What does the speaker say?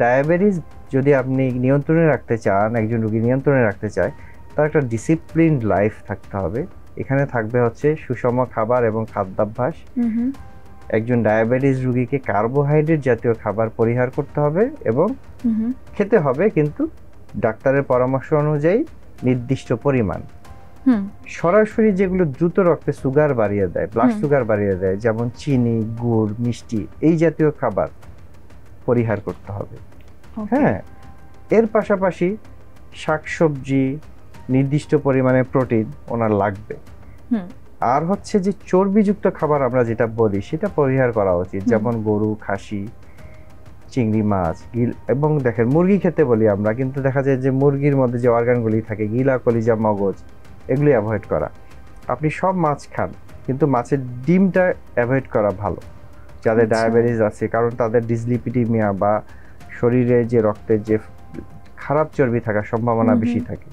Diabetes যদি আপনি নিয়ন্ত্রণে রাখতে চান, একজন রোগী নিয়ন্ত্রণে রাখতে চায়, তার একটা ডিসিপ্লিনড লাইফ থাকতে হবে। এখানে থাকবে হচ্ছে সুষম খাবার এবং খাদ্যাভ্যাস। একজন ডায়াবেটিস রোগীকে কার্বোহাইড্রেট জাতীয় খাবার পরিহার করতে হবে এবং খেতে হবে, কিন্তু ডাক্তারের পরামর্শ অনুযায়ী নির্দিষ্ট পরিমাণ। সরাসরি যেগুলো দ্রুত রক্তে সুগার বাড়িয়ে দেয়, ব্লাড সুগার বাড়িয়ে দেয়, যেমন চিনি, গুড়, মিষ্টি, এই জাতীয় খাবার পরিহার করতে হবে। হ্যাঁ, এর পাশাপাশি শাকসবজি, নির্দিষ্ট পরিমাণে প্রোটিন ওনার লাগবে। আর হচ্ছে যে চর্বিযুক্ত খাবার আমরা যেটা বলি সেটা পরিহার করা উচিত, যেমন গরু, খাসি, চিংড়ি মাছ, গিল, এবং দেখেন মুরগি খেতে বলি আমরা, কিন্তু দেখা যায় যে মুরগির মধ্যে যে অর্গানগুলি থাকে, গিলা, কলিজা, মগজ, এগুলি অ্যাভয়েড করা। আপনি সব মাছ খান, কিন্তু মাছের ডিমটা অ্যাভয়েড করা ভালো যাদের ডায়াবেটিস আছে, কারণ তাদের ডিসলিপিডিমিয়া বা শরীরে যে রক্তের যে খারাপ চর্বি থাকার সম্ভাবনা বেশি থাকে।